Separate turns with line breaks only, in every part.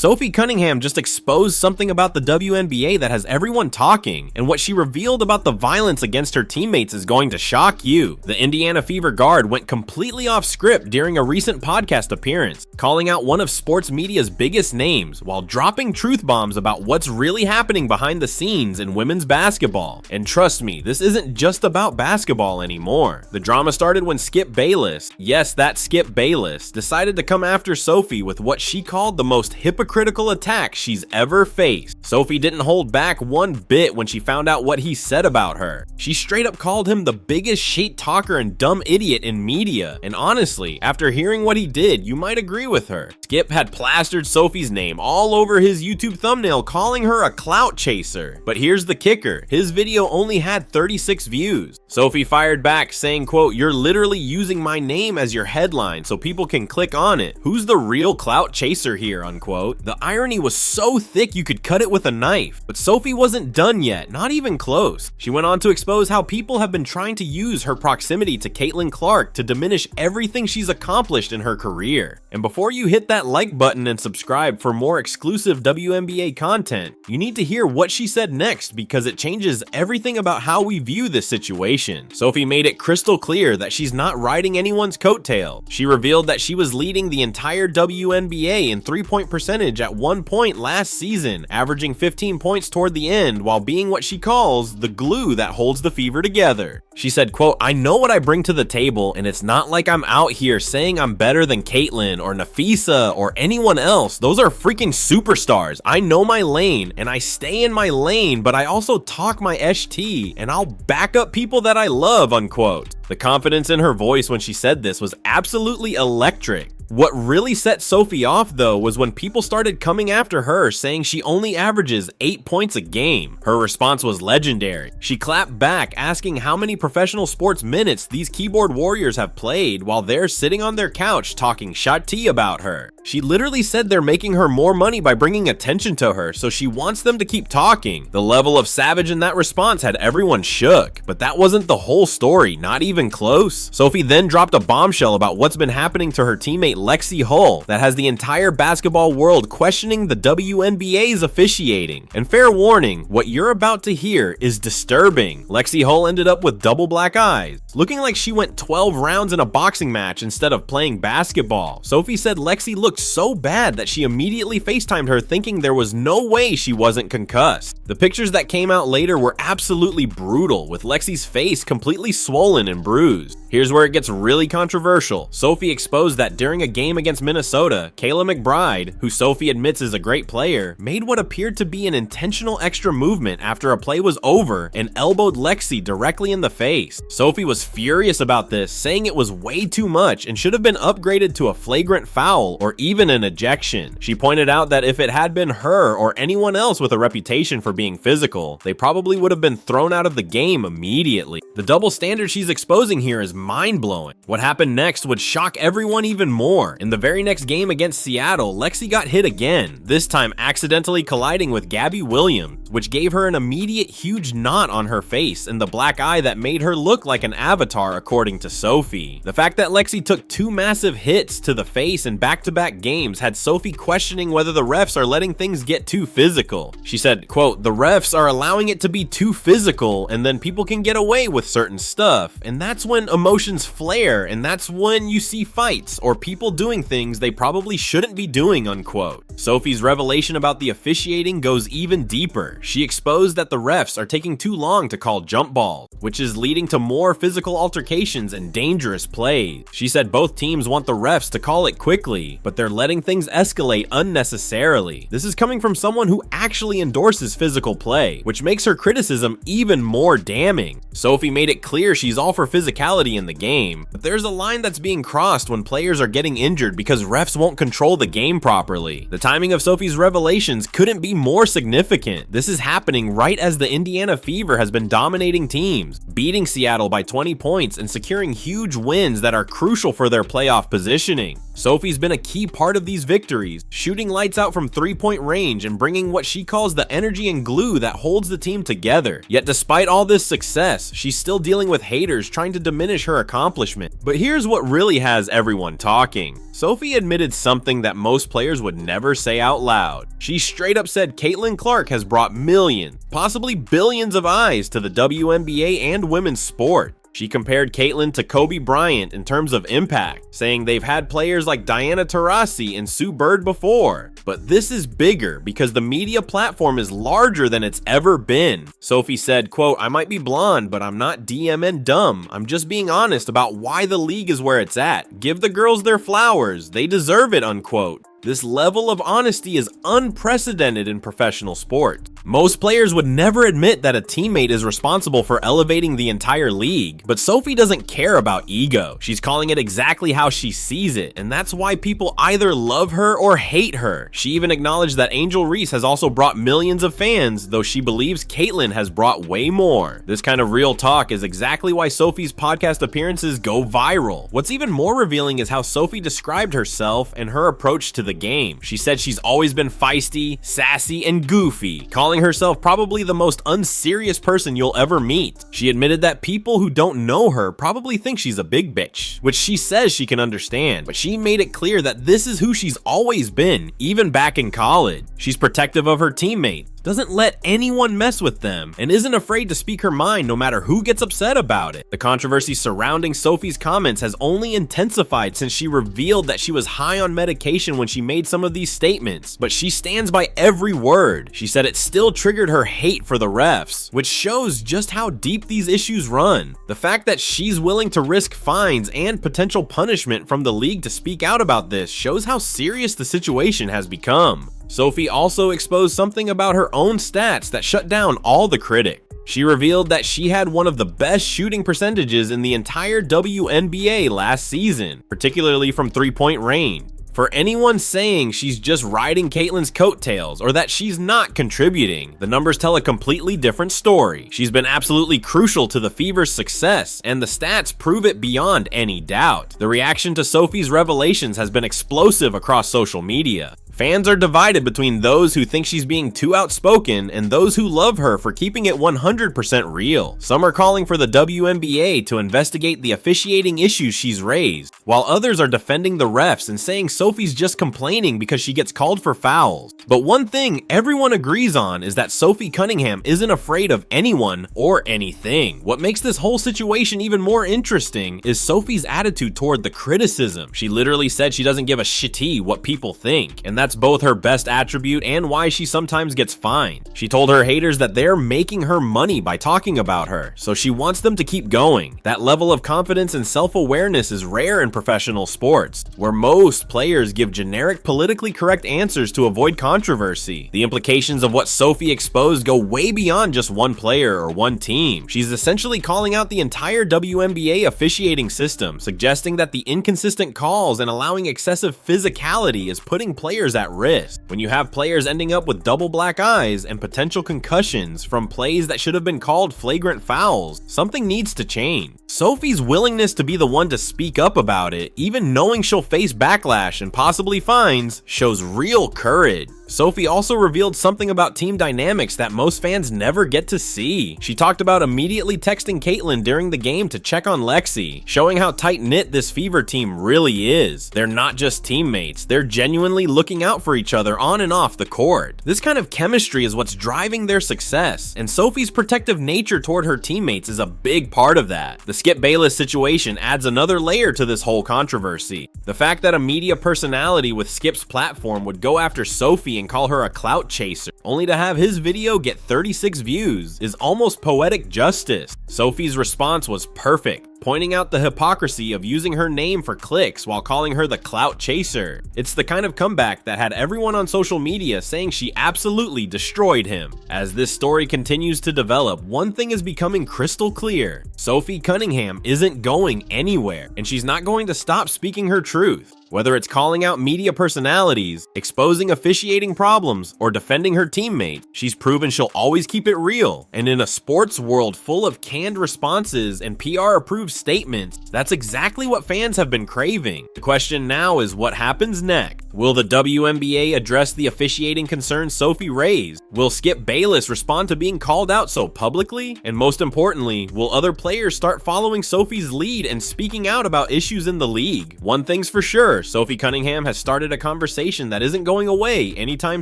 Sophie Cunningham just exposed something about the WNBA that has everyone talking, and what she revealed about the violence against her teammates is going to shock you. The Indiana Fever guard went completely off script during a recent podcast appearance, calling out one of sports media's biggest names while dropping truth bombs about what's really happening behind the scenes in women's basketball. And trust me, this isn't just about basketball anymore. The drama started when Skip Bayless, yes, that Skip Bayless, decided to come after Sophie with what she called the most hypocritical attack she's ever faced. Sophie didn't hold back one bit when she found out what he said about her. She straight up called him the biggest shit talker and dumb idiot in media, and honestly, after hearing what he did, you might agree with her. Skip had plastered Sophie's name all over his YouTube thumbnail, calling her a clout chaser. But here's the kicker, his video only had 36 views. Sophie fired back saying, quote, "You're literally using my name as your headline so people can click on it. Who's the real clout chaser here?" unquote. The irony was so thick you could cut it with a knife. But Sophie wasn't done yet, not even close. She went on to expose how people have been trying to use her proximity to Caitlin Clark to diminish everything she's accomplished in her career. And before you hit that like button and subscribe for more exclusive WNBA content, you need to hear what she said next because it changes everything about how we view this situation. Sophie made it crystal clear that she's not riding anyone's coattail. She revealed that she was leading the entire WNBA in three-point percentage at one point last season, averaging 15 points toward the end while being what she calls the glue that holds the Fever together. She said, quote, "I know what I bring to the table, and it's not like I'm out here saying I'm better than Caitlin or Nafisa or anyone else. Those are freaking superstars. I know my lane, and I stay in my lane, but I also talk my ST, and I'll back up people that I love," unquote. The confidence in her voice when she said this was absolutely electric. What really set Sophie off though was when people started coming after her saying she only averages 8 points a game. Her response was legendary. She clapped back asking how many professional sports minutes these keyboard warriors have played while they're sitting on their couch talking shit about her. She literally said they're making her more money by bringing attention to her, so she wants them to keep talking. The level of savage in that response had everyone shook, but that wasn't the whole story, not even close. Sophie then dropped a bombshell about what's been happening to her teammate Lexie Hull that has the entire basketball world questioning the WNBA's officiating. And fair warning, what you're about to hear is disturbing. Lexie Hull ended up with double black eyes, looking like she went 12 rounds in a boxing match instead of playing basketball. Sophie said Lexie looked so bad that she immediately FaceTimed her thinking there was no way she wasn't concussed. The pictures that came out later were absolutely brutal, with Lexie's face completely swollen and bruised. Here's where it gets really controversial. Sophie exposed that during a game against Minnesota, Kayla McBride, who Sophie admits is a great player, made what appeared to be an intentional extra movement after a play was over and elbowed Lexie directly in the face. Sophie was furious about this, saying it was way too much and should have been upgraded to a flagrant foul or even an ejection. She pointed out that if it had been her or anyone else with a reputation for being physical, they probably would have been thrown out of the game immediately. The double standard she's exposing here is mind-blowing. What happened next would shock everyone even more. In the very next game against Seattle, Lexie got hit again, this time accidentally colliding with Gabby Williams, which gave her an immediate huge knot on her face and the black eye that made her look like an avatar, according to Sophie. The fact that Lexie took two massive hits to the face in back-to-back games had Sophie questioning whether the refs are letting things get too physical. She said, quote, "The refs are allowing it to be too physical, and then people can get away with certain stuff, and that's when emotions flare, and that's when you see fights or people doing things they probably shouldn't be doing," unquote. Sophie's revelation about the officiating goes even deeper. She exposed that the refs are taking too long to call jump balls, which is leading to more physical altercations and dangerous plays. She said both teams want the refs to call it quickly, but they're letting things escalate unnecessarily. This is coming from someone who actually endorses physical play, which makes her criticism even more damning. Sophie made it clear she's all for physicality in the game, but there's a line that's being crossed when players are getting injured because refs won't control the game properly. The timing of Sophie's revelations couldn't be more significant. This is happening right as the Indiana Fever has been dominating teams, beating Seattle by 20 points and securing huge wins that are crucial for their playoff positioning. Sophie's been a key part of these victories, shooting lights out from three-point range and bringing what she calls the energy and glue that holds the team together. Yet despite all this success, she's still dealing with haters trying to diminish her accomplishment. But here's what really has everyone talking. Sophie admitted something that most players would never say out loud. She straight up said Caitlin Clark has brought millions, possibly billions of eyes to the WNBA and women's sport. She compared Caitlin to Kobe Bryant in terms of impact, saying they've had players like Diana Taurasi and Sue Bird before. But this is bigger because the media platform is larger than it's ever been. Sophie said, quote, "I might be blonde, but I'm not DMN dumb. I'm just being honest about why the league is where it's at. Give the girls their flowers. They deserve it," unquote. This level of honesty is unprecedented in professional sport. Most players would never admit that a teammate is responsible for elevating the entire league, but Sophie doesn't care about ego. She's calling it exactly how she sees it, and that's why people either love her or hate her. She even acknowledged that Angel Reese has also brought millions of fans, though she believes Caitlin has brought way more. This kind of real talk is exactly why Sophie's podcast appearances go viral. What's even more revealing is how Sophie described herself and her approach to the game. She said she's always been feisty, sassy, and goofy, calling herself probably the most unserious person you'll ever meet. She admitted that people who don't know her probably think she's a big bitch, which she says she can understand, but she made it clear that this is who she's always been, even back in college. She's protective of her teammates, doesn't let anyone mess with them, and isn't afraid to speak her mind no matter who gets upset about it. The controversy surrounding Sophie's comments has only intensified since she revealed that she was high on medication when she made some of these statements, but she stands by every word. She said it still triggered her hate for the refs, which shows just how deep these issues run. The fact that she's willing to risk fines and potential punishment from the league to speak out about this shows how serious the situation has become. Sophie also exposed something about her own stats that shut down all the critics. She revealed that she had one of the best shooting percentages in the entire WNBA last season, particularly from three-point range. For anyone saying she's just riding Caitlin's coattails or that she's not contributing, the numbers tell a completely different story. She's been absolutely crucial to the Fever's success, and the stats prove it beyond any doubt. The reaction to Sophie's revelations has been explosive across social media. Fans are divided between those who think she's being too outspoken and those who love her for keeping it 100% real. Some are calling for the WNBA to investigate the officiating issues she's raised, while others are defending the refs and saying Sophie's just complaining because she gets called for fouls. But one thing everyone agrees on is that Sophie Cunningham isn't afraid of anyone or anything. What makes this whole situation even more interesting is Sophie's attitude toward the criticism. She literally said she doesn't give a shitty what people think, and that's both her best attribute and why she sometimes gets fined. She told her haters that they're making her money by talking about her, so she wants them to keep going. That level of confidence and self-awareness is rare in professional sports, where most players give generic politically correct answers to avoid controversy. The implications of what Sophie exposed go way beyond just one player or one team. She's essentially calling out the entire WNBA officiating system, suggesting that the inconsistent calls and allowing excessive physicality is putting players at risk. When you have players ending up with double black eyes and potential concussions from plays that should have been called flagrant fouls, something needs to change. Sophie's willingness to be the one to speak up about it, even knowing she'll face backlash and possibly fines, shows real courage. Sophie also revealed something about team dynamics that most fans never get to see. She talked about immediately texting Caitlin during the game to check on Lexie, showing how tight-knit this Fever team really is. They're not just teammates, they're genuinely looking out for each other on and off the court. This kind of chemistry is what's driving their success, and Sophie's protective nature toward her teammates is a big part of that. The Skip Bayless situation adds another layer to this whole controversy. The fact that a media personality with Skip's platform would go after Sophie and call her a clout chaser, only to have his video get 36 views, is almost poetic justice. Sophie's response was perfect, pointing out the hypocrisy of using her name for clicks while calling her the clout chaser. It's the kind of comeback that had everyone on social media saying she absolutely destroyed him. As this story continues to develop, one thing is becoming crystal clear. Sophie Cunningham isn't going anywhere, and she's not going to stop speaking her truth. Whether it's calling out media personalities, exposing officiating problems, or defending her teammates, she's proven she'll always keep it real. And in a sports world full of canned responses and PR-approved statements, that's exactly what fans have been craving. The question now is what happens next? Will the WNBA address the officiating concerns Sophie raised? Will Skip Bayless respond to being called out so publicly? And most importantly, will other players start following Sophie's lead and speaking out about issues in the league? One thing's for sure, Sophie Cunningham has started a conversation that isn't going away anytime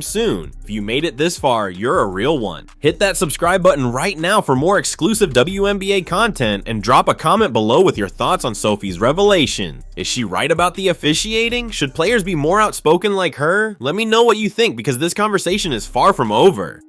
soon. If you made it this far, you're a real one. Hit that subscribe button right now for more exclusive WNBA content and drop a comment below with your thoughts on Sophie's revelation. Is she right about the officiating? Should players be more outspoken like her? Let me know what you think because this conversation is far from over.